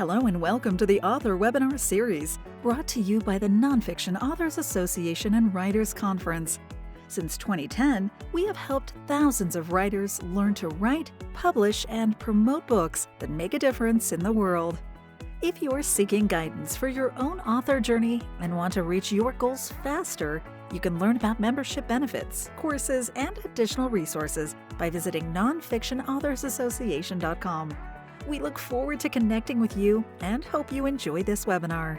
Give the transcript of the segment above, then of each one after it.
Hello and welcome to the Author Webinar Series, brought to you by the Nonfiction Authors Association and Writers Conference. Since 2010, we have helped thousands of writers learn to write, publish, and promote books that make a difference in the world. If you are seeking guidance for your own author journey and want to reach your goals faster, you can learn about membership benefits, courses, and additional resources by visiting nonfictionauthorsassociation.com. We look forward to connecting with you and hope you enjoy this webinar.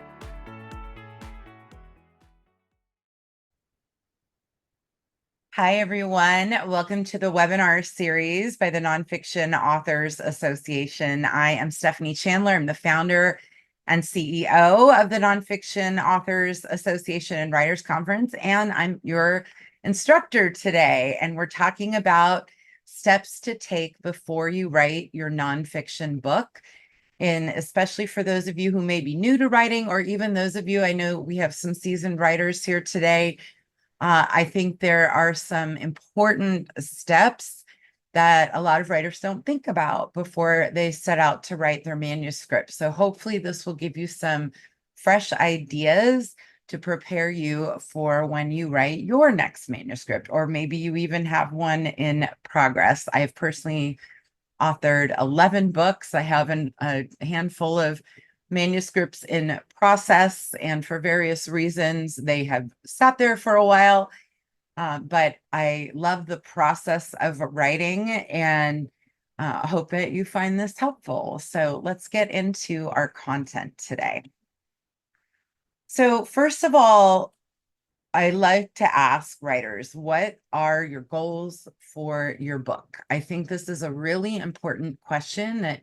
Hi, everyone. Welcome to the webinar series by the Nonfiction Authors Association. I am Stephanie Chandler. I'm the founder and CEO of the Nonfiction Authors Association and Writers Conference, and I'm your instructor today. And we're talking about steps to take before you write your nonfiction book. And especially for those of you who may be new to writing, or even those of you, I know we have some seasoned writers here today. I think there are some important steps that a lot of writers don't think about before they set out to write their manuscript. So hopefully this will give you some fresh ideas to prepare you for when you write your next manuscript, or maybe you even have one in progress. I have personally authored 11 books. I have a handful of manuscripts in process, and for various reasons, they have sat there for a while. But I love the process of writing and hope that you find this helpful. So let's get into our content today. So first of all, I like to ask writers, what are your goals for your book? I think this is a really important question that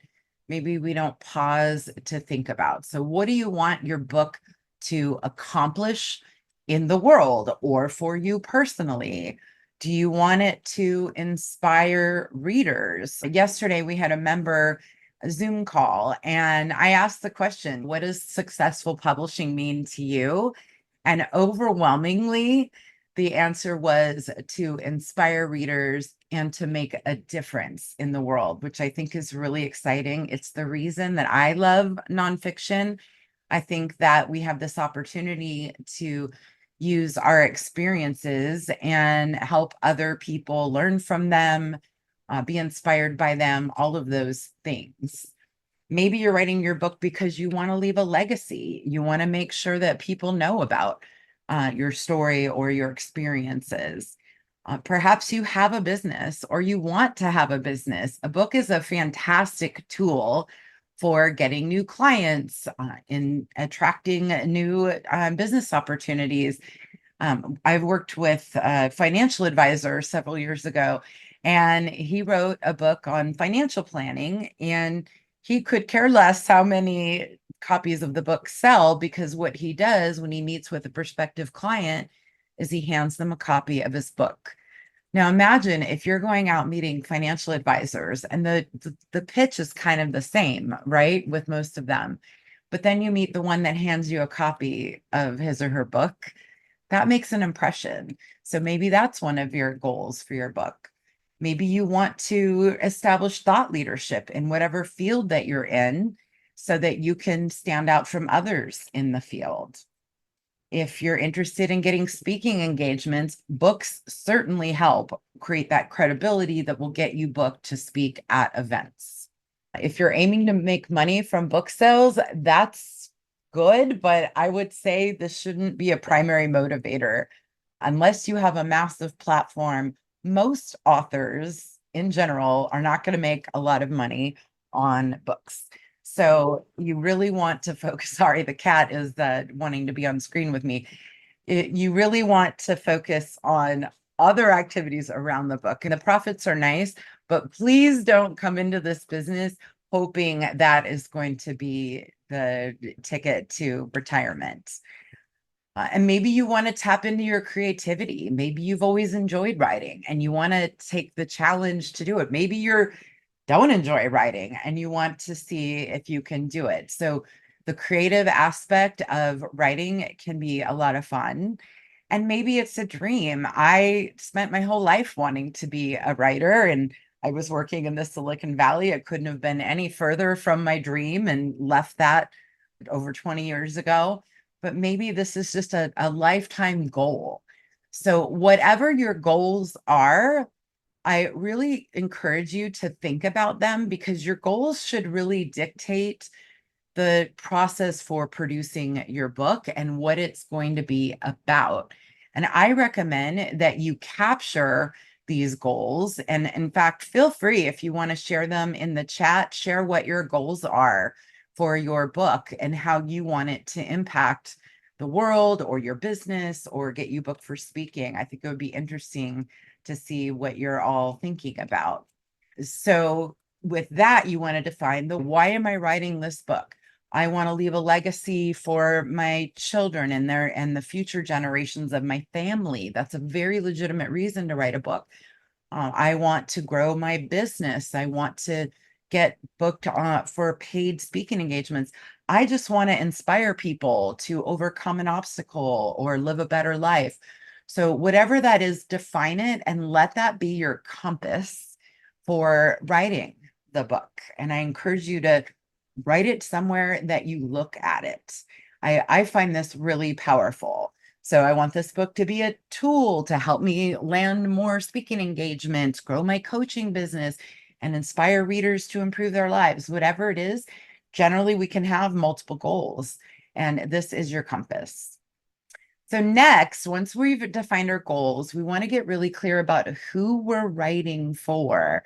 maybe we don't pause to think about. So what do you want your book to accomplish in the world or for you personally? Do you want it to inspire readers? Yesterday, we had a member Zoom call, and I asked the question, what does successful publishing mean to you? And overwhelmingly, the answer was to inspire readers and to make a difference in the world, which I think is really exciting. It's the reason that I love nonfiction. I think that we have this opportunity to use our experiences and help other people learn from them, be inspired by them, all of those things. Maybe you're writing your book because you want to leave a legacy. You want to make sure that people know about your story or your experiences. Perhaps you have a business or you want to have a business. A book is a fantastic tool for getting new clients, in attracting new business opportunities. I've worked with a financial advisor several years ago, and he wrote a book on financial planning, and he could care less how many copies of the book sell, because what he does when he meets with a prospective client is he hands them a copy of his book. Now imagine if you're going out meeting financial advisors, and the pitch is kind of the same, right, with most of them. But then you meet the one that hands you a copy of his or her book. That makes an impression. So maybe that's one of your goals for your book. Maybe you want to establish thought leadership in whatever field that you're in so that you can stand out from others in the field. If you're interested in getting speaking engagements, books certainly help create that credibility that will get you booked to speak at events. If you're aiming to make money from book sales, that's good, but I would say this shouldn't be a primary motivator. Unless you have a massive platform, most authors in general are not going to make a lot of money on books. So you really want to focus. Sorry, the cat is wanting to be on screen with me. You really want to focus on other activities around the book. And the profits are nice, but please don't come into this business hoping that is going to be the ticket to retirement. And maybe you want to tap into your creativity. Maybe you've always enjoyed writing and you want to take the challenge to do it. Maybe you don't enjoy writing and you want to see if you can do it. So the creative aspect of writing can be a lot of fun. And maybe it's a dream. I spent my whole life wanting to be a writer, and I was working in the Silicon Valley. I couldn't have been any further from my dream and left that over 20 years ago. But maybe this is just a lifetime goal. So, whatever your goals are, I really encourage you to think about them because your goals should really dictate the process for producing your book and what it's going to be about. And I recommend that you capture these goals. And in fact, feel free if you want to share them in the chat, share what your goals are for your book and how you want it to impact the world or your business or get you booked for speaking. I think it would be interesting to see what you're all thinking about. So, with that, you want to define the why am I writing this book? I want to leave a legacy for my children and the future generations of my family. That's a very legitimate reason to write a book. I want to grow my business. I want to get booked for paid speaking engagements. I just want to inspire people to overcome an obstacle or live a better life. So, whatever that is, define it and let that be your compass for writing the book. And I encourage you to write it somewhere that you look at it. I find this really powerful. So I want this book to be a tool to help me land more speaking engagements, grow my coaching business, and inspire readers to improve their lives. Whatever it is, generally we can have multiple goals, and this is your compass. So next, once we've defined our goals, we want to get really clear about who we're writing for.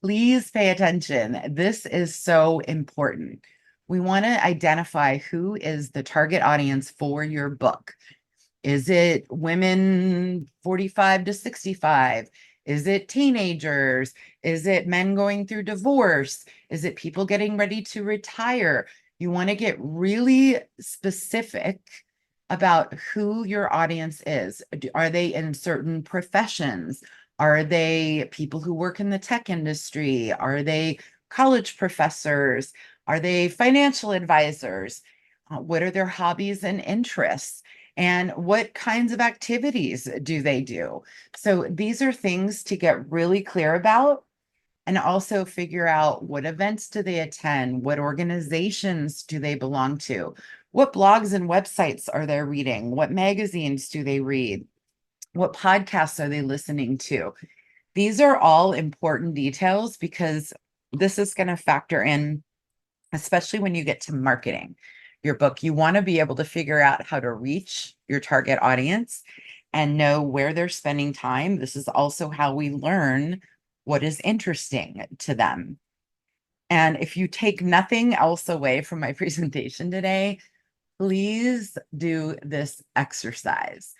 Please pay attention. This is so important. We want to identify who is the target audience for your book. Is it women 45 to 65? Is it teenagers? Is it men going through divorce? Is it people getting ready to retire? You want to get really specific about who your audience is. Are they in certain professions? Are they people who work in the tech industry? Are they college professors? Are they financial advisors? What are their hobbies and interests? And what kinds of activities do they do? So these are things to get really clear about and also figure out what events do they attend? What organizations do they belong to? What blogs and websites are they reading? What magazines do they read? What podcasts are they listening to? These are all important details because this is going to factor in, especially when you get to marketing your book. You want to be able to figure out how to reach your target audience and know where they're spending time. This is also how we learn what is interesting to them. And if you take nothing else away from my presentation today, please do this exercise.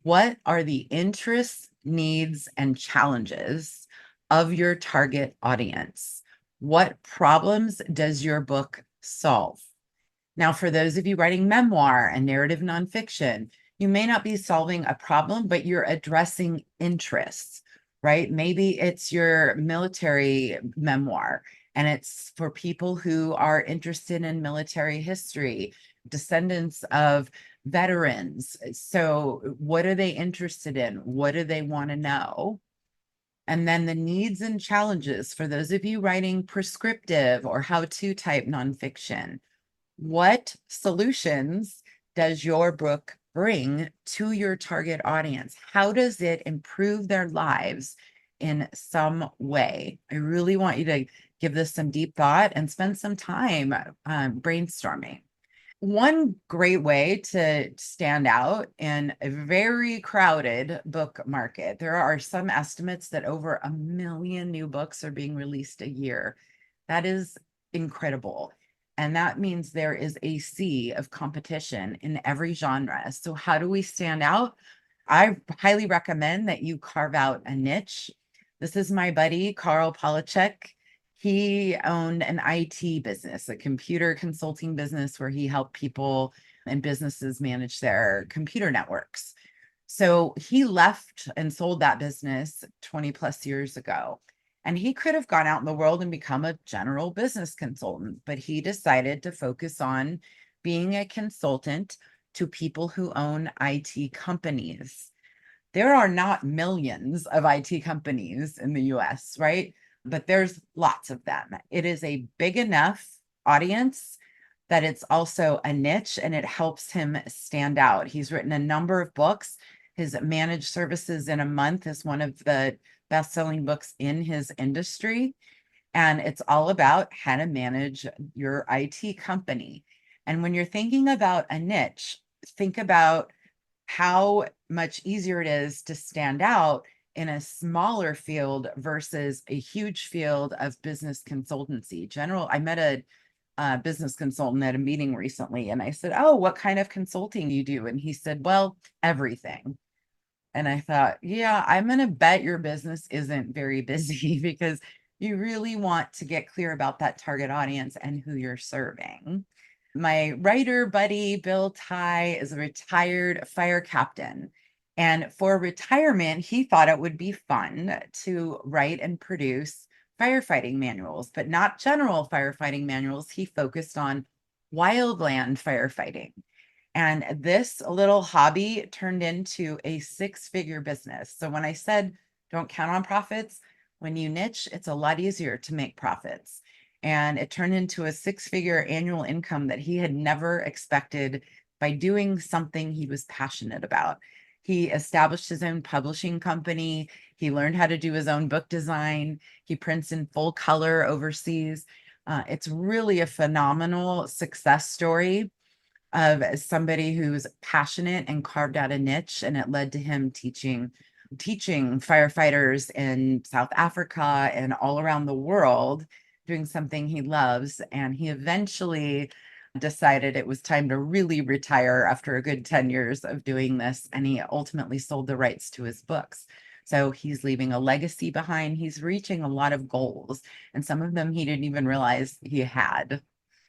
What are the interests, needs, and challenges of your target audience? What problems does your book solve? Now, for those of you writing memoir and narrative nonfiction, you may not be solving a problem, but you're addressing interests, right? Maybe it's your military memoir and it's for people who are interested in military history, descendants of veterans. So, what are they interested in? What do they want to know? And then the needs and challenges for those of you writing prescriptive or how to type nonfiction. What solutions does your book bring to your target audience? How does it improve their lives in some way? I really want you to give this some deep thought and spend some time brainstorming. One great way to stand out in a very crowded book market, there are some estimates that over 1 million new books are being released a year. That is incredible. And that means there is a sea of competition in every genre. So, how do we stand out? I highly recommend that you carve out a niche. This is my buddy, Carl Palachuk. He owned an IT business, a computer consulting business where he helped people and businesses manage their computer networks. So he left and sold that business 20 plus years ago. And he could have gone out in the world and become a general business consultant, but he decided to focus on being a consultant to people who own IT companies. There are not millions of IT companies in the US, right? but there's lots of them. It is a big enough audience that it's also a niche and it helps him stand out. He's written a number of books. His Managed Services in a Month is one of the best-selling books in his industry. And it's all about how to manage your IT company. And when you're thinking about a niche, think about how much easier it is to stand out in a smaller field versus a huge field of business consultancy. I met a business consultant at a meeting recently, and I said, "Oh, what kind of consulting do you do?" And he said, "Well, everything." And I thought, yeah, I'm going to bet your business isn't very busy because you really want to get clear about that target audience and who you're serving. My writer buddy, Bill Ty, is a retired fire captain. And for retirement, he thought it would be fun to write and produce firefighting manuals, but not general firefighting manuals. He focused on wildland firefighting. And this little hobby turned into a six-figure business. So when I said don't count on profits, when you niche, it's a lot easier to make profits. And it turned into a six-figure annual income that he had never expected by doing something he was passionate about. He established his own publishing company. He learned how to do his own book design. He prints in full color overseas. It's really a phenomenal success story of somebody who's passionate and carved out a niche, and it led to him teaching firefighters in South Africa and all around the world, doing something he loves. And he eventually decided it was time to really retire after a good 10 years of doing this, and he ultimately sold the rights to his books. So he's leaving a legacy behind. He's reaching a lot of goals, and some of them he didn't even realize he had.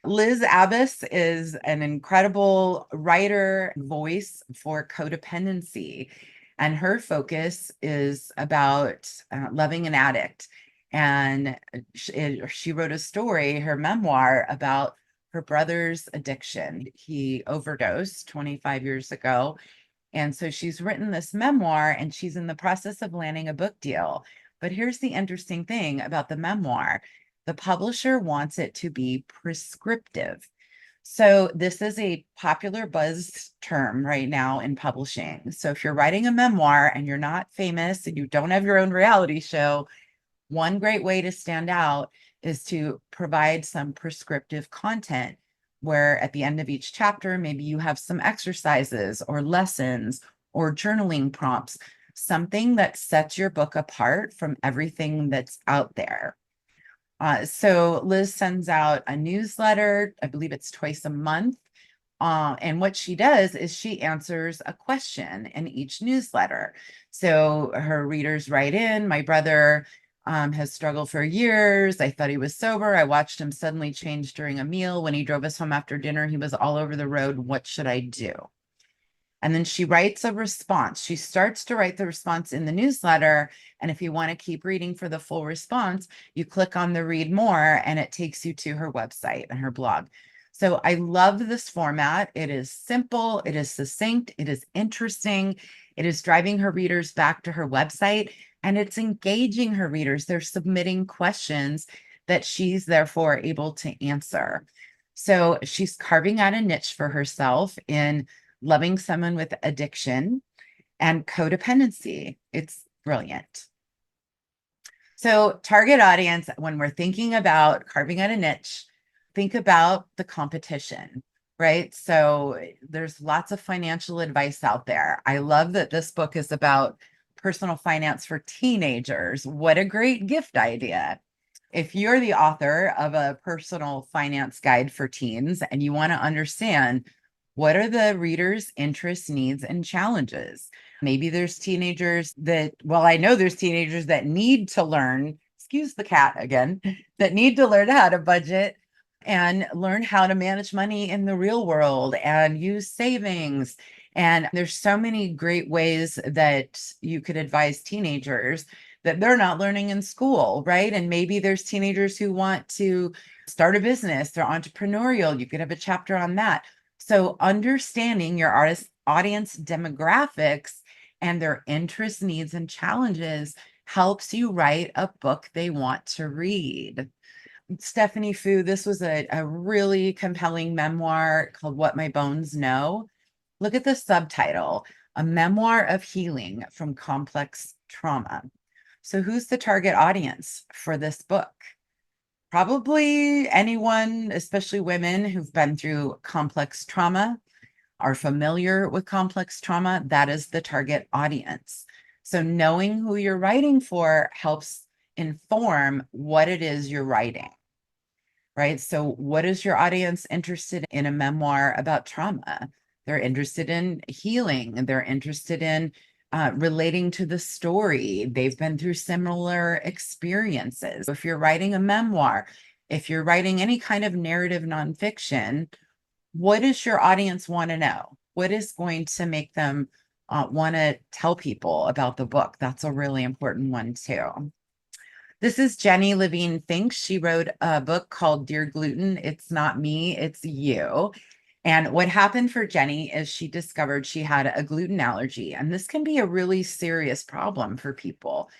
Liz Abbas is an incredible writer voice for codependency, and her focus is about loving an addict. And she wrote a story, her memoir, about her brother's addiction. He overdosed 25 years ago. And so she's written this memoir, and she's in the process of landing a book deal. But here's the interesting thing about the memoir. The publisher wants it to be prescriptive. So this is a popular buzz term right now in publishing. So if you're writing a memoir and you're not famous and you don't have your own reality show, one great way to stand out is to provide some prescriptive content where at the end of each chapter, maybe you have some exercises or lessons or journaling prompts, something that sets your book apart from everything that's out there. So Liz sends out a newsletter, I believe it's twice a month. And what she does is she answers a question in each newsletter. So her readers write in, my brother has struggled for years. I thought he was sober. I watched him suddenly change during a meal. When he drove us home after dinner, he was all over the road. What should I do? And then she writes a response. She starts to write the response in the newsletter. And if you want to keep reading for the full response, you click on the read more and it takes you to her website and her blog. So I love this format. It is simple, it is succinct, it is interesting, it is driving her readers back to her website, and it's engaging her readers. They're submitting questions that she's therefore able to answer. So she's carving out a niche for herself in loving someone with addiction and codependency. It's brilliant. So target audience, when we're thinking about carving out a niche, think about the competition, right? So there's lots of financial advice out there. I love that this book is about personal finance for teenagers. What a great gift idea. If you're the author of a personal finance guide for teens and you want to understand what are the reader's interests, needs, and challenges? Maybe there's teenagers that, well, I know there's teenagers that need to learn, excuse the cat again, that need to learn how to budget and learn how to manage money in the real world and use savings. And there's so many great ways that you could advise teenagers that they're not learning in school, right? And maybe there's teenagers who want to start a business, they're entrepreneurial. You could have a chapter on that. So understanding your audience demographics and their interests, needs, and challenges helps you write a book they want to read. Stephanie Fu, this was a really compelling memoir called What My Bones Know. Look at the subtitle, A Memoir of Healing from Complex Trauma. So who's the target audience for this book? Probably anyone, especially women who've been through complex trauma, are familiar with complex trauma. That is the target audience. So knowing who you're writing for helps inform what it is you're writing, right? So what is your audience interested in a memoir about trauma? They're interested in healing, and they're interested in relating to the story. They've been through similar experiences. If you're writing a memoir, if you're writing any kind of narrative nonfiction, what does your audience want to know? What is going to make them want to tell people about the book? That's a really important one too. This is Jenny Levine Finks. She wrote a book called Dear Gluten, It's Not Me, It's You. And what happened for Jenny is she discovered she had a gluten allergy, and this can be a really serious problem for people.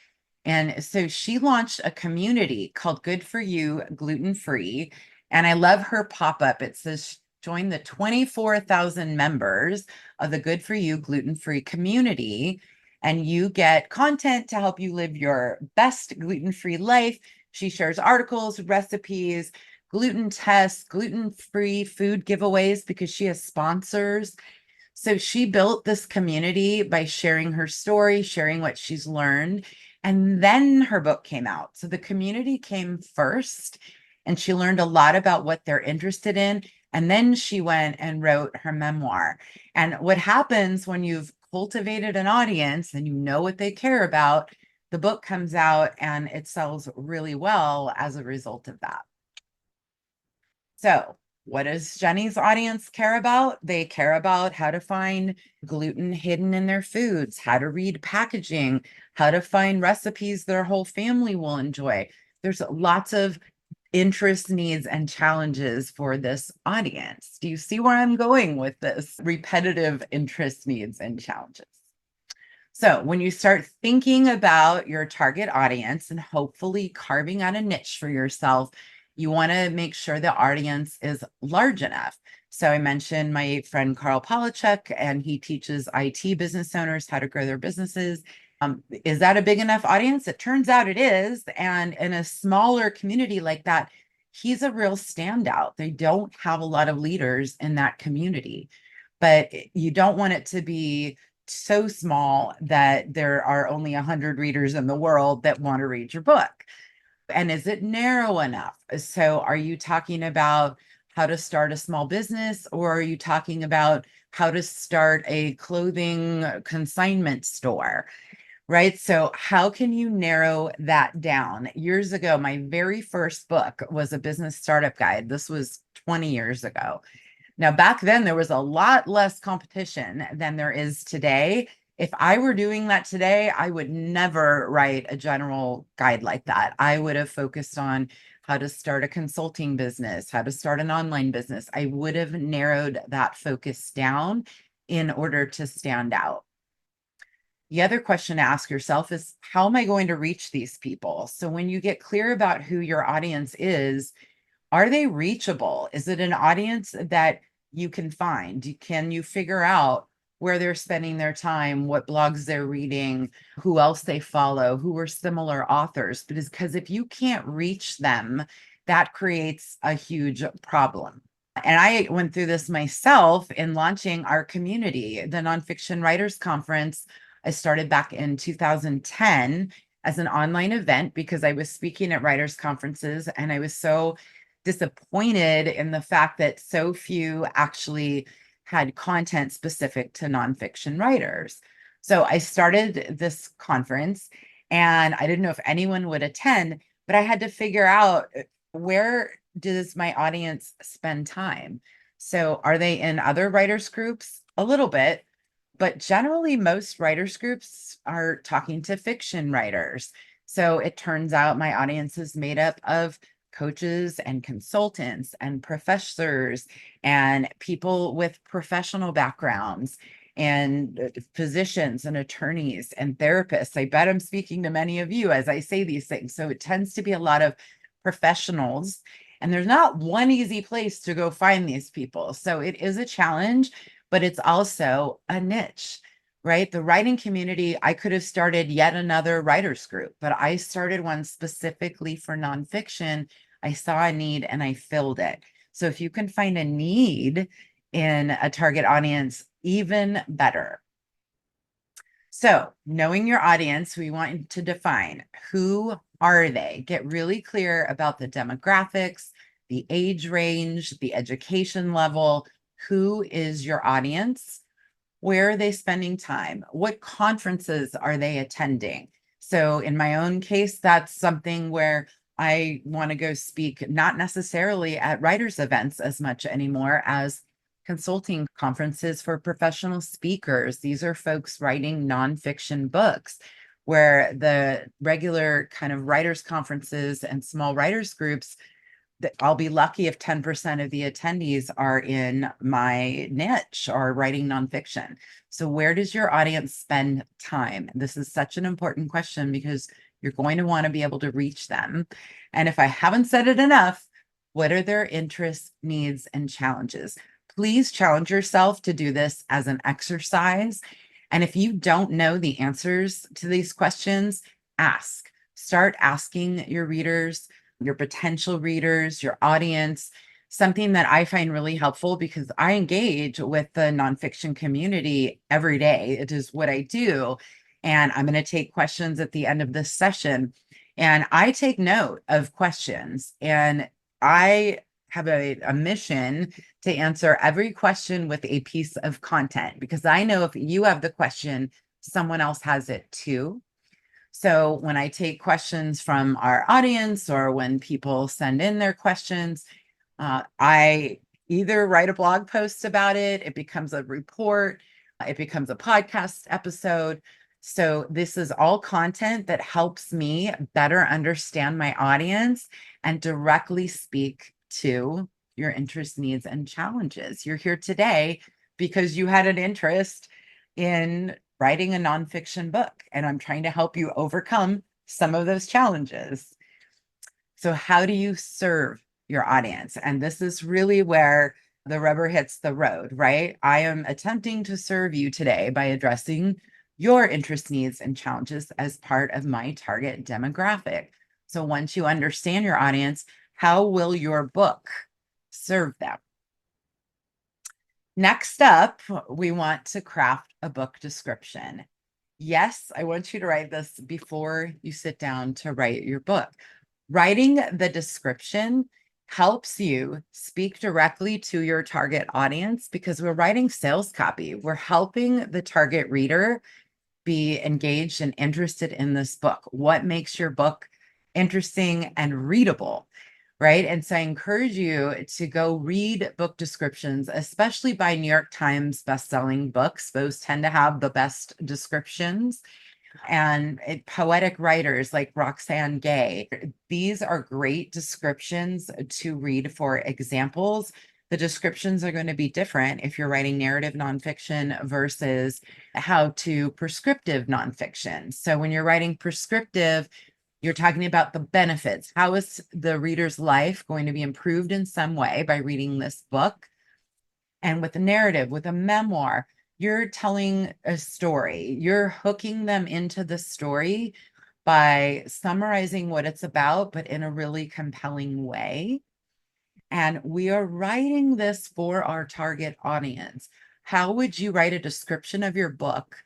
And so she launched a community called Good For You Gluten Free. And I love her pop-up. It says, join the 24,000 members of the Good For You Gluten Free community, and you get content to help you live your best gluten-free life. She shares articles, recipes, gluten tests, gluten-free food giveaways because she has sponsors. So she built this community by sharing her story, sharing what she's learned. And then her book came out. So the community came first, and she learned a lot about what they're interested in. And then she went and wrote her memoir. And what happens when you've cultivated an audience and you know what they care about, the book comes out and it sells really well as a result of that. So what does Jenny's audience care about? They care about how to find gluten hidden in their foods, how to read packaging, how to find recipes their whole family will enjoy. There's lots of interests, needs, and challenges for this audience. Do you see where I'm going with this? Repetitive interests, needs, and challenges. So when you start thinking about your target audience and hopefully carving out a niche for yourself, you want to make sure the audience is large enough. So I mentioned my friend Carl Polachek, and he teaches IT business owners how to grow their businesses. Is that a big enough audience? It turns out it is. And in a smaller community like that, he's a real standout. They don't have a lot of leaders in that community, but you don't want it to be so small that there are only 100 readers in the world that want to read your book. And is it narrow enough? So are you talking about how to start a small business, or are you talking about how to start a clothing consignment store? Right? So how can you narrow that down? Years ago, my very first book was a business startup guide. This was 20 years ago. Now, back then, there was a lot less competition than there is today. If I were doing that today, I would never write a general guide like that. I would have focused on how to start a consulting business, how to start an online business. I would have narrowed that focus down in order to stand out. The other question to ask yourself is, how am I going to reach these people? So when you get clear about who your audience is, are they reachable? Is it an audience that you can find? Can you figure out where they're spending their time, what blogs they're reading, who else they follow, who are similar authors? Because if you can't reach them, that creates a huge problem. And I went through this myself in launching our community, the Nonfiction Writers Conference. I started back in 2010 as an online event because I was speaking at writers' conferences, and I was so disappointed in the fact that so few actually had content specific to nonfiction writers. So I started this conference, and I didn't know if anyone would attend, but I had to figure out, where does my audience spend time? So are they in other writers groups? A little bit, but generally most writers groups are talking to fiction writers. So it turns out my audience is made up of coaches and consultants and professors and people with professional backgrounds. and physicians and attorneys and therapists. I bet I'm speaking to many of you as I say these things. So it tends to be a lot of professionals, and there's not one easy place to go find these people. So it is a challenge, but it's also a niche, right? The writing community, I could have started yet another writers group, but I started one specifically for nonfiction. I saw a need and I filled it. So if you can find a need in a target audience, even better. So knowing your audience, we want to define who are they? Get really clear about the demographics, the age range, the education level. Who is your audience? Where are they spending time? What conferences are they attending? So in my own case, that's something where I want to go speak, not necessarily at writers' events as much anymore as consulting conferences for professional speakers. These are folks writing nonfiction books, where the regular kind of writers' conferences and small writers' groups, that I'll be lucky if 10% of the attendees are in my niche or writing nonfiction. So where does your audience spend time? This is such an important question because you're going to want to be able to reach them. And if I haven't said it enough, what are their interests, needs, and challenges? Please challenge yourself to do this as an exercise. And if you don't know the answers to these questions, ask. Start asking your readers, your potential readers, your audience. Something that I find really helpful, because I engage with the nonfiction community every day. It is what I do. And I'm going to take questions at the end of this session. And I take note of questions, and I have a mission to answer every question with a piece of content, because I know if you have the question, someone else has it too. So when I take questions from our audience, or when people send in their questions, I either write a blog post about it, it becomes a report, it becomes a podcast episode. So this is all content that helps me better understand my audience and directly speak to your interests, needs, and challenges. You're here today because you had an interest in writing a nonfiction book, and I'm trying to help you overcome some of those challenges. So how do you serve your audience? And this is really where the rubber hits the road, right? I am attempting to serve you today by addressing your interests, needs, and challenges as part of my target demographic. So once you understand your audience, how will your book serve them? Next up, we want to craft a book description. Yes, I want you to write this before you sit down to write your book. Writing the description helps you speak directly to your target audience, because we're writing sales copy. We're helping the target reader be engaged and interested in this book. What makes your book interesting and readable? Right. And so I encourage you to go read book descriptions, especially by New York Times bestselling books. Those tend to have the best descriptions. And poetic writers like Roxane Gay, these are great descriptions to read for examples. The descriptions are going to be different if you're writing narrative nonfiction versus how to prescriptive nonfiction. So when you're writing prescriptive, you're talking about the benefits. How is the reader's life going to be improved in some way by reading this book? And with a narrative, with a memoir, you're telling a story. You're hooking them into the story by summarizing what it's about, but in a really compelling way. And we are writing this for our target audience. How would you write a description of your book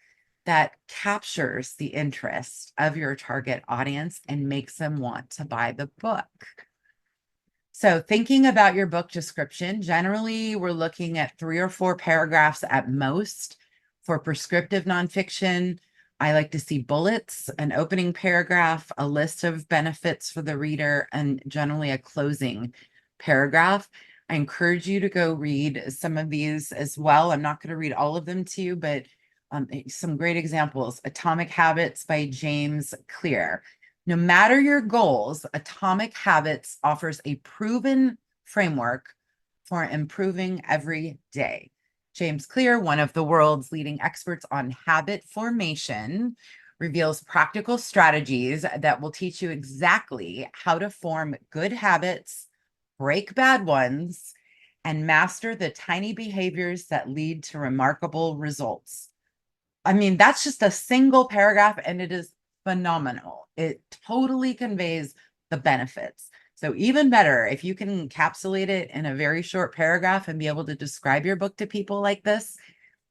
that captures the interest of your target audience and makes them want to buy the book? So thinking about your book description, generally we're looking at 3 or 4 paragraphs at most. For prescriptive nonfiction, I like to see bullets, an opening paragraph, a list of benefits for the reader, and generally a closing paragraph. I encourage you to go read some of these as well. I'm not going to read all of them to you, but some great examples. Atomic Habits by James Clear. No matter your goals, Atomic Habits offers a proven framework for improving every day. James Clear, one of the world's leading experts on habit formation, reveals practical strategies that will teach you exactly how to form good habits, break bad ones, and master the tiny behaviors that lead to remarkable results. I mean, that's just a single paragraph, and it is phenomenal. It totally conveys the benefits. So even better, if you can encapsulate it in a very short paragraph and be able to describe your book to people like this,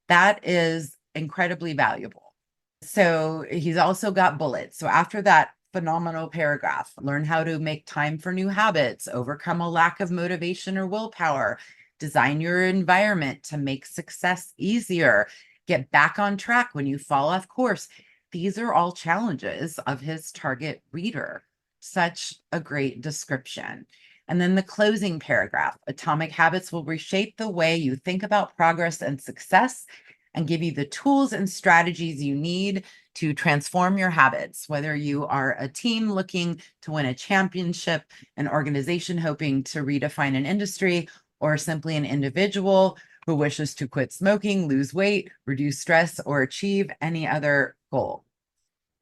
that is incredibly valuable. So he's also got bullets. So after that phenomenal paragraph, learn how to make time for new habits, overcome a lack of motivation or willpower, design your environment to make success easier, get back on track when you fall off course. These are all challenges of his target reader. Such a great description. And then the closing paragraph, Atomic Habits will reshape the way you think about progress and success and give you the tools and strategies you need to transform your habits, whether you are a team looking to win a championship, an organization hoping to redefine an industry, or simply an individual who wishes to quit smoking, lose weight, reduce stress, or achieve any other goal.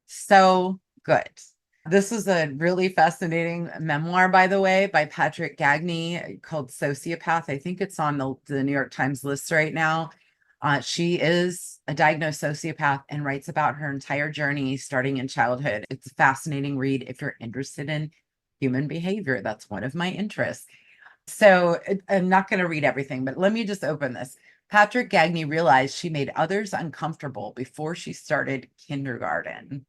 So good. This is a really fascinating memoir, by the way, by Patrick Gagne called Sociopath. I think it's on the New York Times list right now. She is a diagnosed sociopath and writes about her entire journey starting in childhood. It's a fascinating read if you're interested in human behavior. That's one of my interests. So I'm not going to read everything, but let me just open this. Patrick Gagne realized she made others uncomfortable before she started kindergarten.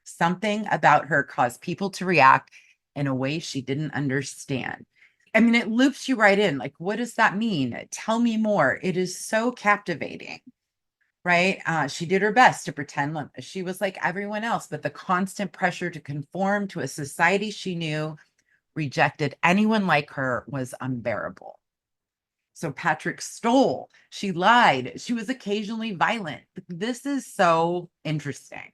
Something about her caused people to react in a way she didn't understand. I mean, it loops you right in. Like, what does that mean? Tell me more. It is so captivating, right? She did her best to pretend like she was like everyone else, but the constant pressure to conform to a society she knew rejected anyone like her was unbearable. So Patrick stole, she lied, she was occasionally violent. This is so interesting.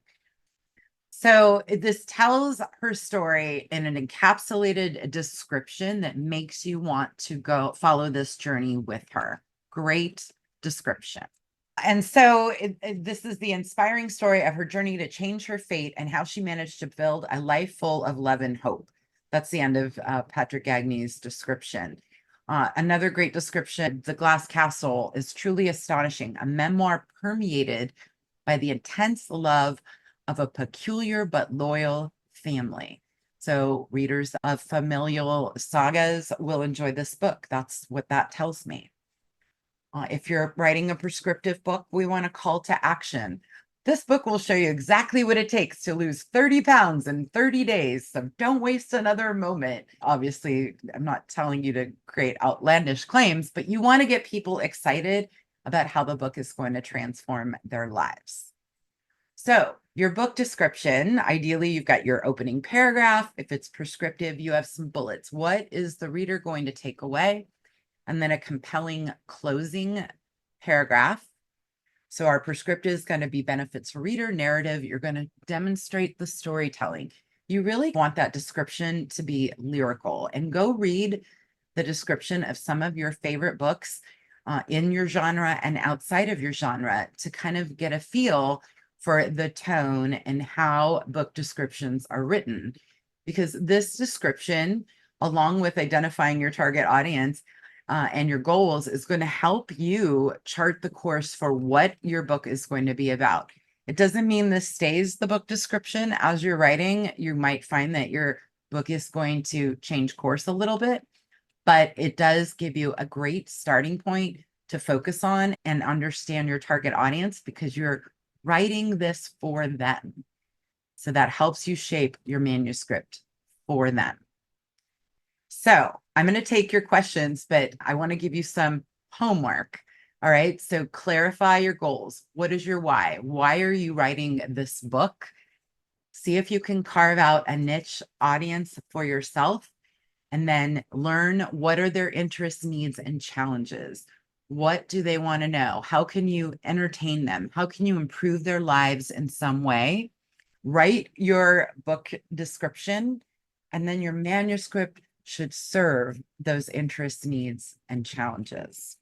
So this tells her story in an encapsulated description that makes you want to go follow this journey with her. Great description. And so this is the inspiring story of her journey to change her fate and how she managed to build a life full of love and hope. That's the end of Patrick Gagne's description. Another great description, The Glass Castle, is truly astonishing. A memoir permeated by the intense love of a peculiar but loyal family. So readers of familial sagas will enjoy this book. That's what that tells me. If you're writing a prescriptive book, we want a call to action. This book will show you exactly what it takes to lose 30 pounds in 30 days. So don't waste another moment. Obviously, I'm not telling you to create outlandish claims, but you want to get people excited about how the book is going to transform their lives. So your book description, ideally, you've got your opening paragraph. If it's prescriptive, you have some bullets. What is the reader going to take away? And then a compelling closing paragraph. So our prescriptive is going to be benefits for reader, narrative. You're going to demonstrate the storytelling. You really want that description to be lyrical, and go read the description of some of your favorite books in your genre and outside of your genre to kind of get a feel for the tone and how book descriptions are written. Because this description, along with identifying your target audience, and your goals, is going to help you chart the course for what your book is going to be about. It doesn't mean this stays the book description as you're writing. You might find that your book is going to change course a little bit, but it does give you a great starting point to focus on and understand your target audience, because you're writing this for them. So that helps you shape your manuscript for them. So I'm going to take your questions, but I want to give you some homework. All right. So clarify your goals. What is your why? Why are you writing this book? See if you can carve out a niche audience for yourself, and then learn what are their interests, needs, and challenges. What do they want to know? How can you entertain them? How can you improve their lives in some way? Write your book description, and then your manuscript should serve those interests, needs, and challenges.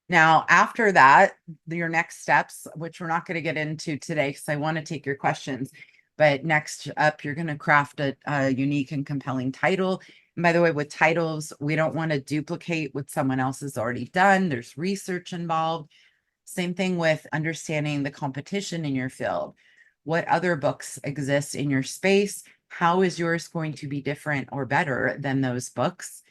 Now, after that, your next steps, which we're not going to get into today because I want to take your questions, but next up, you're going to craft a unique and compelling title. And by the way, with titles, we don't want to duplicate what someone else has already done. There's research involved. Same thing with understanding the competition in your field. What other books exist in your space? How is yours going to be different or better than those books?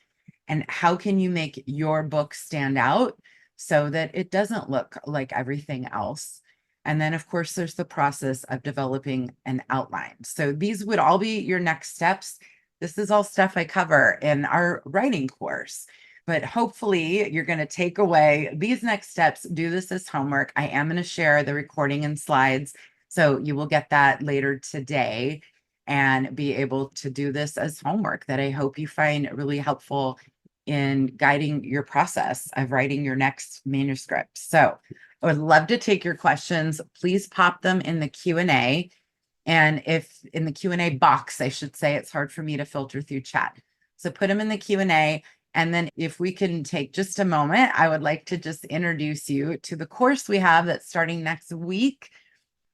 And how can you make your book stand out so that it doesn't look like everything else? And then, of course, there's the process of developing an outline. So these would all be your next steps. This is all stuff I cover in our writing course. But hopefully, you're going to take away these next steps, do this as homework. I am going to share the recording and slides. So you will get that later today and be able to do this as homework that I hope you find really helpful in guiding your process of writing your next manuscript. So I would love to take your questions. Please pop them in the Q&A. And if in the Q&A box, I should say, it's hard for me to filter through chat. So put them in the Q&A. And then if we can take just a moment, I would like to just introduce you to the course we have that's starting next week.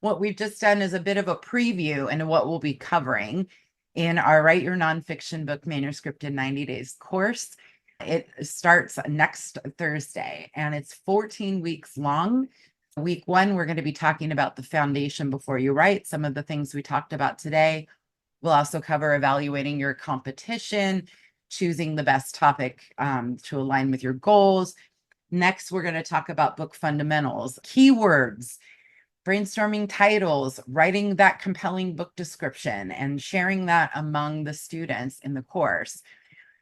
What we've just done is a bit of a preview into what we'll be covering in our Write Your Nonfiction Book Manuscript in 90 Days course. It starts next Thursday and it's 14 weeks long. Week 1, we're going to be talking about the foundation before you write, some of the things we talked about today. We'll also cover evaluating your competition, choosing the best topic to align with your goals. Next, we're going to talk about book fundamentals, keywords, brainstorming titles, writing that compelling book description, and sharing that among the students in the course.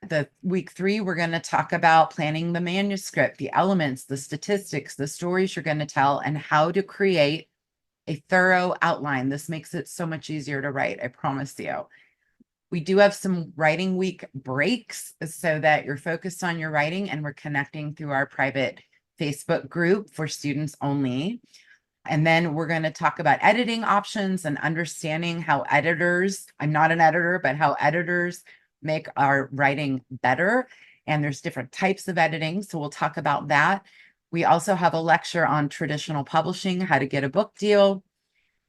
The week 3, we're going to talk about planning the manuscript, the elements, the statistics, the stories you're going to tell, and how to create a thorough outline. This makes it so much easier to write, I promise you. We do have some writing week breaks so that you're focused on your writing, and we're connecting through our private Facebook group for students only. And then we're going to talk about editing options and understanding how editors, I'm not an editor, but how editors make our writing better. And there's different types of editing. So we'll talk about that. We also have a lecture on traditional publishing, how to get a book deal.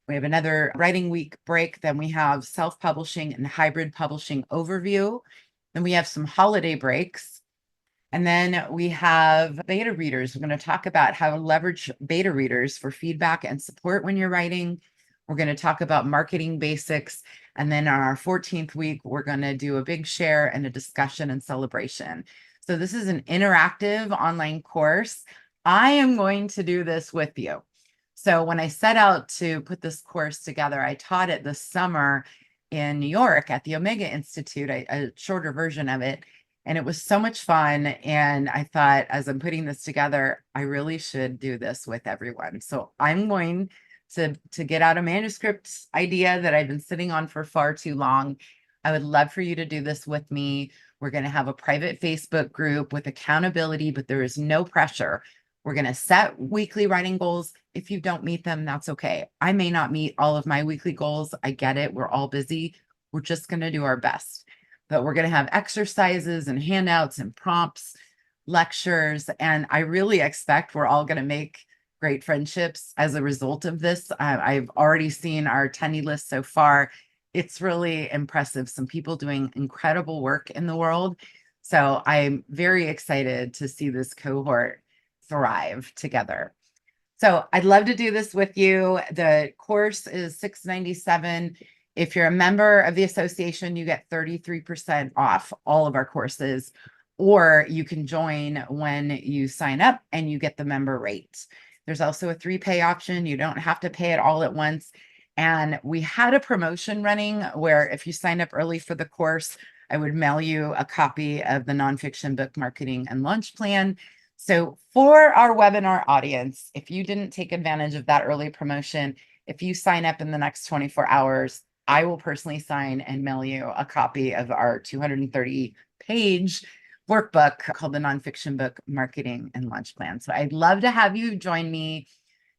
We have another writing week break. Then we have self-publishing and hybrid publishing overview. Then we have some holiday breaks. And then we have beta readers. We're going to talk about how to leverage beta readers for feedback and support when you're writing. We're going to talk about marketing basics. And then on our 14th week, we're going to do a big share and a discussion and celebration. So this is an interactive online course. I am going to do this with you. So when I set out to put this course together, I taught it this summer in New York at the Omega Institute, a shorter version of it. And it was so much fun. And I thought, as I'm putting this together, I really should do this with everyone. So I'm going to get out a manuscript idea that I've been sitting on for far too long. I would love for you to do this with me. We're going to have a private Facebook group with accountability, but there is no pressure. We're going to set weekly writing goals. If you don't meet them, that's okay. I may not meet all of my weekly goals. I get it. We're all busy. We're just going to do our best. But we're going to have exercises and handouts and prompts, lectures, and I really expect we're all going to make great friendships as a result of this. I've already seen our attendee list so far. It's really impressive. Some people doing incredible work in the world. So I'm very excited to see this cohort thrive together. So I'd love to do this with you. The course is $697. If you're a member of the association, you get 33% off all of our courses, or you can join when you sign up and you get the member rate. There's also a 3-pay option. You don't have to pay it all at once. And we had a promotion running where if you sign up early for the course, I would mail you a copy of the Nonfiction Book Marketing and Launch Plan. So for our webinar audience, if you didn't take advantage of that early promotion, if you sign up in the next 24 hours, I will personally sign and mail you a copy of our 230-page workbook called the Nonfiction Book Marketing and Launch Plan. So I'd love to have you join me.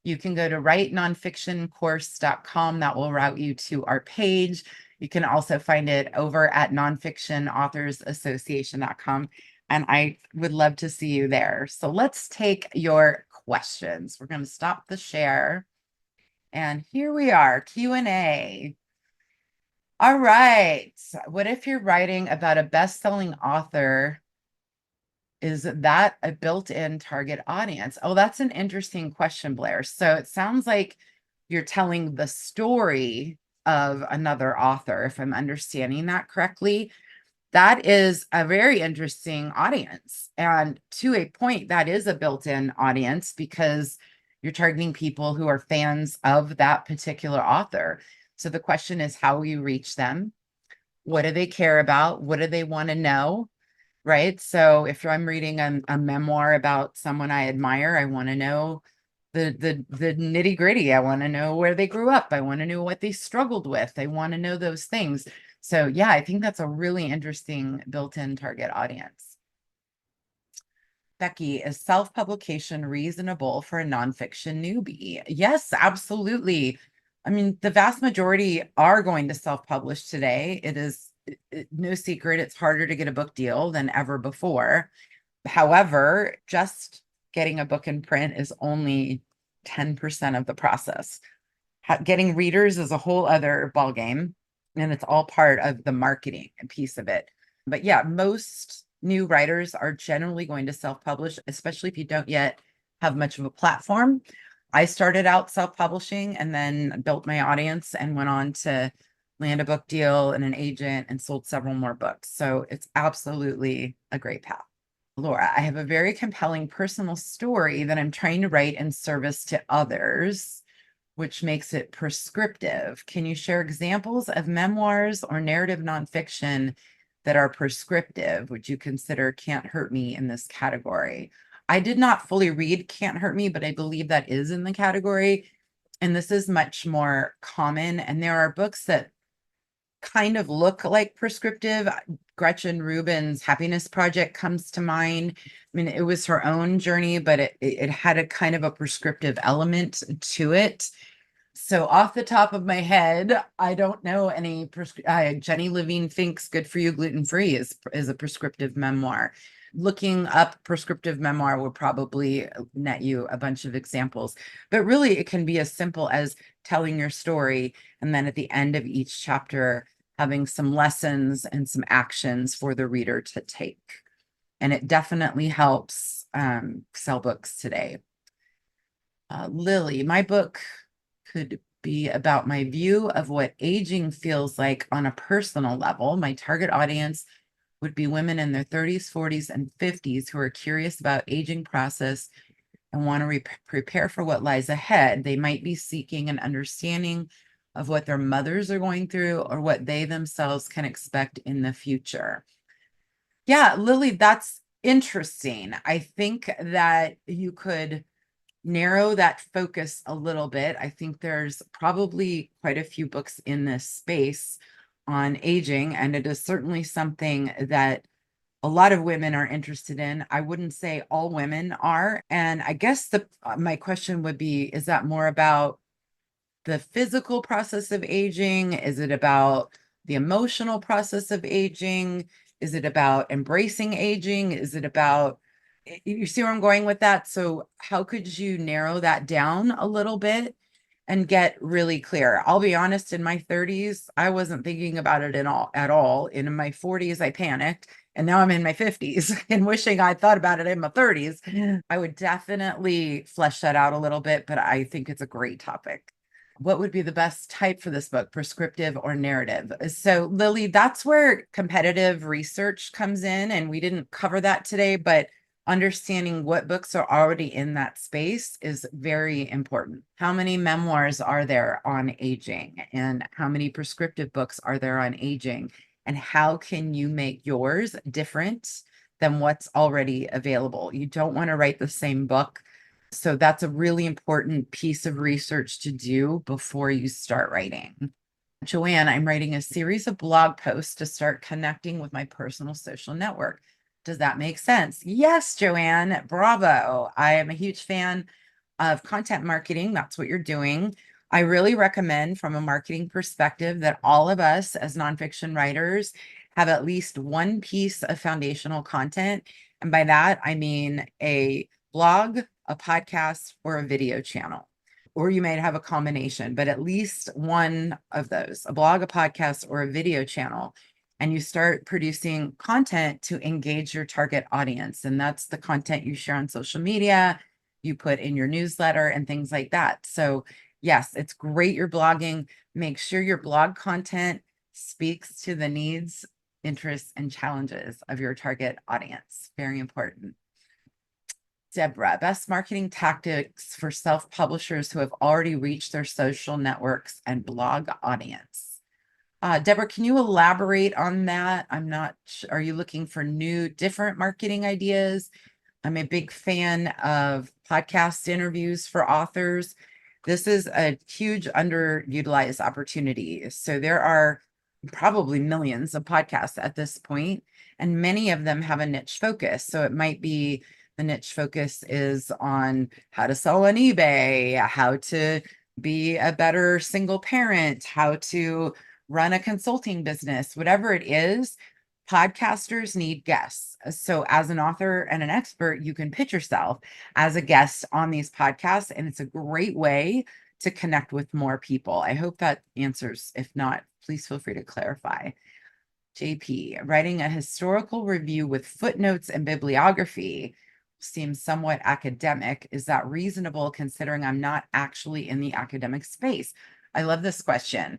You can go to writenonfictioncourse.com. That will route you to our page. You can also find it over at nonfictionauthorsassociation.com. and I would love to see you there. So let's take your questions. We're going to stop the share. And here we are, Q&A. All right. What if you're writing about a best-selling author? Is that a built-in target audience? Oh, that's an interesting question, Blair. So it sounds like you're telling the story of another author, if I'm understanding that correctly. That is a very interesting audience. And to a point, that is a built-in audience because you're targeting people who are fans of that particular author. So the question is, how will you reach them? What do they care about? What do they want to know? Right. So if I'm reading a memoir about someone I admire, I want to know the nitty gritty. I want to know where they grew up. I want to know what they struggled with. I want to know those things. So yeah, I think that's a really interesting built-in target audience. Becky, is self-publication reasonable for a nonfiction newbie? Yes, absolutely. I mean, the vast majority are going to self-publish today. It is no secret, it's harder to get a book deal than ever before. However, just getting a book in print is only 10% of the process. Getting readers is a whole other ballgame, and it's all part of the marketing piece of it. But yeah, most new writers are generally going to self-publish, especially if you don't yet have much of a platform. I started out self-publishing and then built my audience and went on to land a book deal and an agent and sold several more books. So it's absolutely a great path. Laura, I have a very compelling personal story that I'm trying to write in service to others, which makes it prescriptive. Can you share examples of memoirs or narrative nonfiction that are prescriptive? Would you consider Can't Hurt Me in this category? I did not fully read Can't Hurt Me, but I believe that is in the category. And this is much more common. And there are books that kind of look like prescriptive. Gretchen Rubin's Happiness Project comes to mind. I mean, it was her own journey, but it had a kind of a prescriptive element to it. So off the top of my head, I don't know any. Jenny Levine Fink's Good for You Gluten Free is a prescriptive memoir. Looking up prescriptive memoir will probably net you a bunch of examples, but really it can be as simple as telling your story and then at the end of each chapter having some lessons and some actions for the reader to take. And it definitely helps sell books today. Lily, my book could be about my view of what aging feels like on a personal level. My target audience would be women in their 30s, 40s, and 50s who are curious about aging process and want to prepare for what lies ahead. They might be seeking an understanding of what their mothers are going through or what they themselves can expect in the future. Yeah, Lily, that's interesting. I think that you could narrow that focus a little bit. I think there's probably quite a few books in this space on aging, and it is certainly something that a lot of women are interested in. I wouldn't say all women are. And I guess my question would be, is that more about the physical process of aging? Is it about the emotional process of aging? Is it about embracing aging? Is it about, you see where I'm going with that? So how could you narrow that down a little bit and get really clear? I'll be honest, in my 30s, I wasn't thinking about it at all. In my 40s, I panicked. And now I'm in my 50s and wishing I'd thought about it in my 30s. I would definitely flesh that out a little bit, but I think it's a great topic. What would be the best type for this book, prescriptive or narrative? So, Lily, that's where competitive research comes in. And we didn't cover that today, but understanding what books are already in that space is very important. How many memoirs are there on aging? And how many prescriptive books are there on aging? And how can you make yours different than what's already available? You don't want to write the same book. So that's a really important piece of research to do before you start writing. Joanne, I'm writing a series of blog posts to start connecting with my personal social network. Does that make sense? Yes, Joanne, bravo. I am a huge fan of content marketing. That's what you're doing. I really recommend from a marketing perspective that all of us as nonfiction writers have at least one piece of foundational content. And by that, I mean a blog, a podcast, or a video channel. Or you might have a combination, but at least one of those, a blog, a podcast, or a video channel. And you start producing content to engage your target audience. And that's the content you share on social media, you put in your newsletter, and things like that. So yes, it's great you're blogging. Make sure your blog content speaks to the needs, interests, and challenges of your target audience. Very important. Deborah, best marketing tactics for self-publishers who have already reached their social networks and blog audience. Deborah, can you elaborate on that? I'm not sure. Are you looking for new, different marketing ideas? I'm a big fan of podcast interviews for authors. This is a huge underutilized opportunity. So there are probably millions of podcasts at this point, and many of them have a niche focus. So it might be the niche focus is on how to sell on eBay, how to be a better single parent, how to run a consulting business, whatever it is. Podcasters need guests. So as an author and an expert, you can pitch yourself as a guest on these podcasts, and it's a great way to connect with more people. I hope that answers. If not, please feel free to clarify. JP, writing a historical review with footnotes and bibliography seems somewhat academic. Is that reasonable considering I'm not actually in the academic space? I love this question.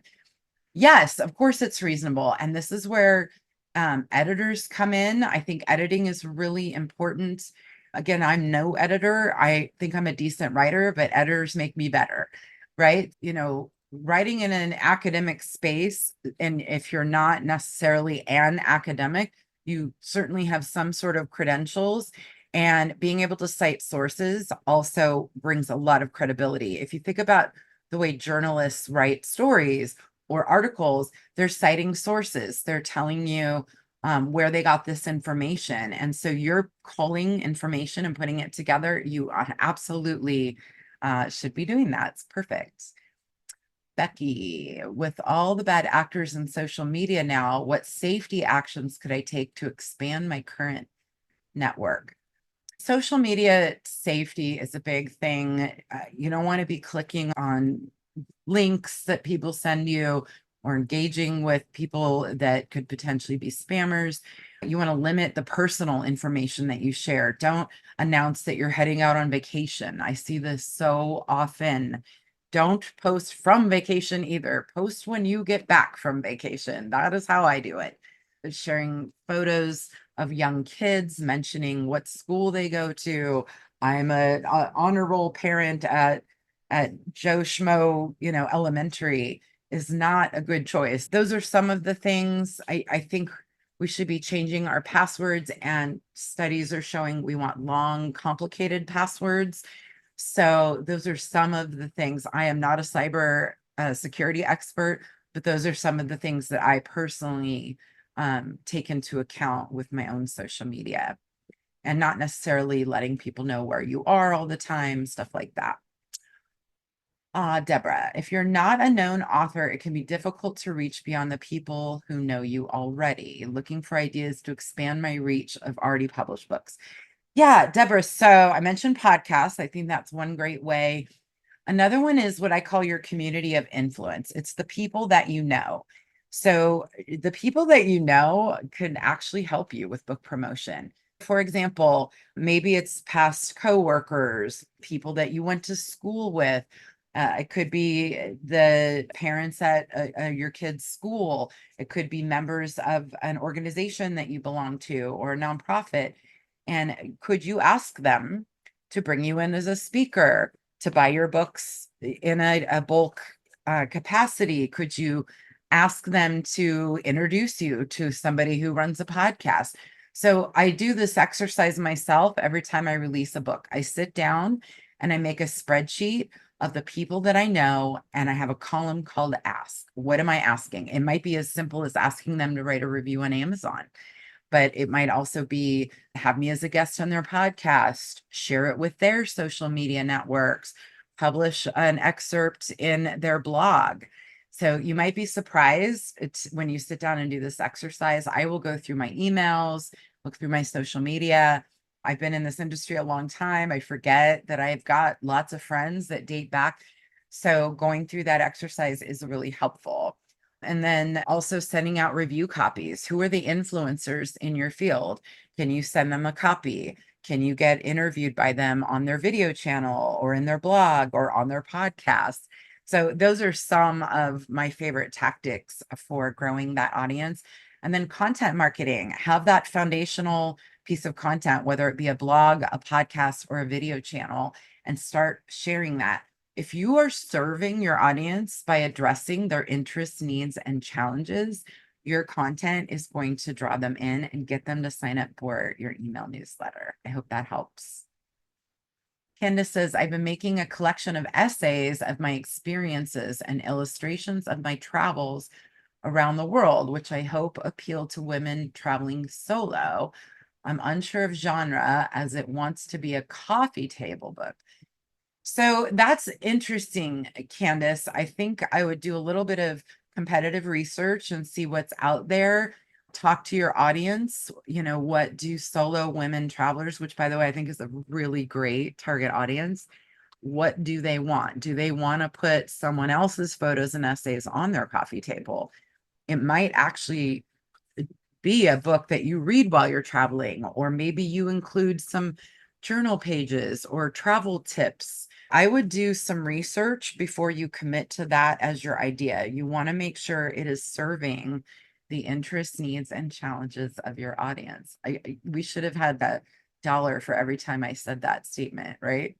Yes, of course it's reasonable. And this is where editors come in. I think editing is really important. Again, I'm no editor. I think I'm a decent writer, but editors make me better, right? Writing in an academic space, and if you're not necessarily an academic, you certainly have some sort of credentials, and being able to cite sources also brings a lot of credibility. If you think about the way journalists write stories or articles, they're citing sources. They're telling you where they got this information. And so you're culling information and putting it together. You absolutely should be doing that. It's perfect. Becky, with all the bad actors in social media now, what safety actions could I take to expand my current network? Social media safety is a big thing. You don't want to be clicking on links that people send you or engaging with people that could potentially be spammers. You want to limit the personal information that you share. Don't announce that you're heading out on vacation. I see this so often. Don't post from vacation either. Post when you get back from vacation. That is how I do it. Sharing photos of young kids, mentioning what school they go to. I'm a honor roll parent at Joe Schmo, elementary is not a good choice. Those are some of the things I think we should be changing our passwords, and studies are showing we want long, complicated passwords. So those are some of the things. I am not a cyber security expert, but those are some of the things that I personally take into account with my own social media, and not necessarily letting people know where you are all the time, stuff like that. Deborah, if you're not a known author, it can be difficult to reach beyond the people who know you already. Looking for ideas to expand my reach of already published books. Yeah, Deborah. So I mentioned podcasts. I think that's one great way. Another one is what I call your community of influence. It's the people that you know. So the people that you know can actually help you with book promotion. For example, maybe it's past coworkers, people that you went to school with. It could be the parents at your kid's school. It could be members of an organization that you belong to or a nonprofit. And could you ask them to bring you in as a speaker, to buy your books in a bulk capacity? Could you ask them to introduce you to somebody who runs a podcast? So I do this exercise myself every time I release a book. I sit down and I make a spreadsheet of the people that I know, and I have a column called Ask. What am I asking? It might be as simple as asking them to write a review on Amazon, but it might also be have me as a guest on their podcast, share it with their social media networks, publish an excerpt in their blog. So you might be surprised when you sit down and do this exercise. I will go through my emails, look through my social media. I've been in this industry a long time. I forget that I've got lots of friends that date back. So going through that exercise is really helpful. And then also sending out review copies. Who are the influencers in your field? Can you send them a copy? Can you get interviewed by them on their video channel or in their blog or on their podcast? So those are some of my favorite tactics for growing that audience. And then content marketing, have that foundational piece of content, whether it be a blog, a podcast, or a video channel, and start sharing that. If you are serving your audience by addressing their interests, needs, and challenges, your content is going to draw them in and get them to sign up for your email newsletter. I hope that helps. Candace says, I've been making a collection of essays of my experiences and illustrations of my travels around the world, which I hope appeal to women traveling solo. I'm unsure of genre as it wants to be a coffee table book. So that's interesting, Candace. I think I would do a little bit of competitive research and see what's out there. Talk to your audience. What do solo women travelers, which by the way, I think is a really great target audience. What do they want? Do they want to put someone else's photos and essays on their coffee table? It might actually be a book that you read while you're traveling, or maybe you include some journal pages or travel tips. I would do some research before you commit to that as your idea. You want to make sure it is serving the interests, needs, and challenges of your audience. We should have had that dollar for every time I said that statement, right?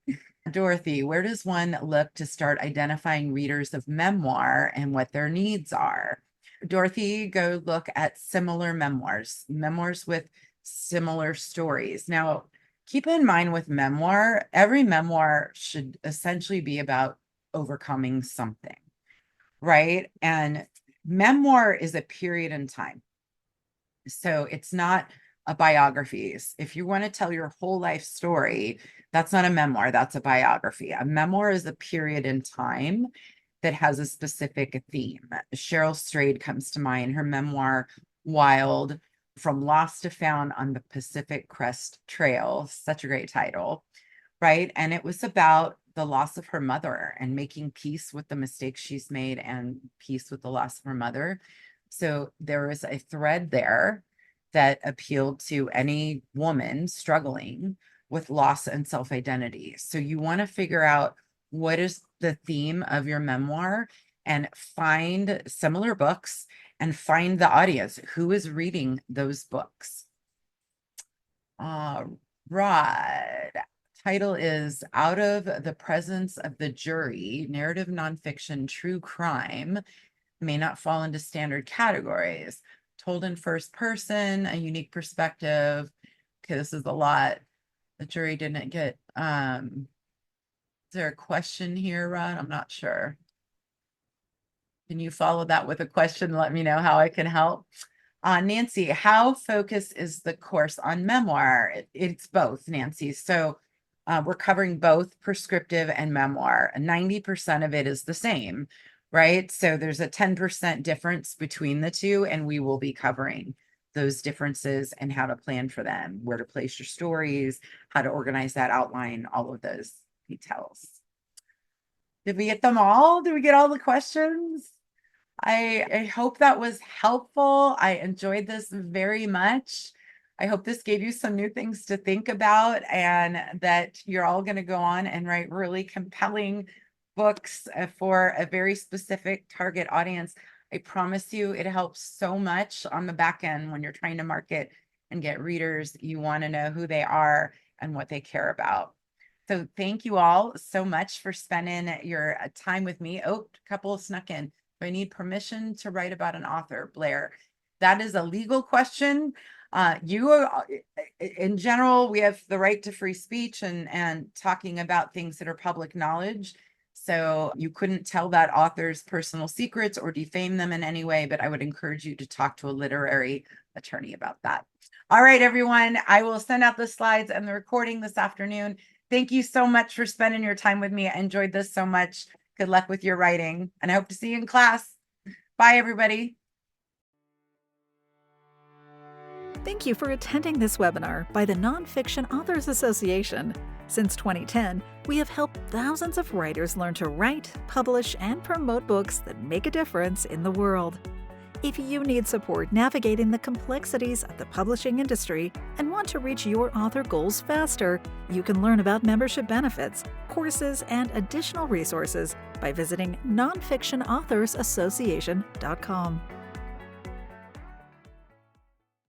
Dorothy, where does one look to start identifying readers of memoir and what their needs are? Dorothy, go look at similar memoirs with similar stories. Now, keep in mind with memoir, every memoir should essentially be about overcoming something, right? And memoir is a period in time. So it's not a biography. If you want to tell your whole life story, that's not a memoir, that's a biography. A memoir is a period in time that has a specific theme. Cheryl Strayed comes to mind, her memoir, Wild, From Lost to Found on the Pacific Crest Trail. Such a great title, right? And it was about the loss of her mother and making peace with the mistakes she's made and peace with the loss of her mother. So there was a thread there that appealed to any woman struggling with loss and self-identity. So you want to figure out what is the theme of your memoir and find similar books and find the audience who is reading those books. Rod, title is Out of the Presence of the Jury, Narrative Nonfiction, True Crime, may not fall into standard categories. Told in first person, a unique perspective. Okay, this is a lot. The jury didn't get, is there a question here, Rod? I'm not sure. Can you follow that with a question? Let me know how I can help. Nancy, how focused is the course on memoir? It's both, Nancy. So we're covering both prescriptive and memoir. 90% of it is the same, right? So there's a 10% difference between the two, and we will be covering those differences and how to plan for them, where to place your stories, how to organize that outline, all of those details. Did we get them all? Did we get all the questions? I hope that was helpful. I enjoyed this very much. I hope this gave you some new things to think about and that you're all going to go on and write really compelling books for a very specific target audience. I promise you it helps so much on the back end when you're trying to market and get readers. You want to know who they are and what they care about. So thank you all so much for spending your time with me. Oh, a couple snuck in. Do I need permission to write about an author, Blair? That is a legal question. In general, we have the right to free speech and talking about things that are public knowledge. So you couldn't tell that author's personal secrets or defame them in any way, but I would encourage you to talk to a literary attorney about that. All right, everyone, I will send out the slides and the recording this afternoon. Thank you so much for spending your time with me. I enjoyed this so much. Good luck with your writing, and I hope to see you in class. Bye, everybody. Thank you for attending this webinar by the Nonfiction Authors Association. Since 2010, we have helped thousands of writers learn to write, publish, and promote books that make a difference in the world. If you need support navigating the complexities of the publishing industry and want to reach your author goals faster, you can learn about membership benefits, courses, and additional resources by visiting nonfictionauthorsassociation.com.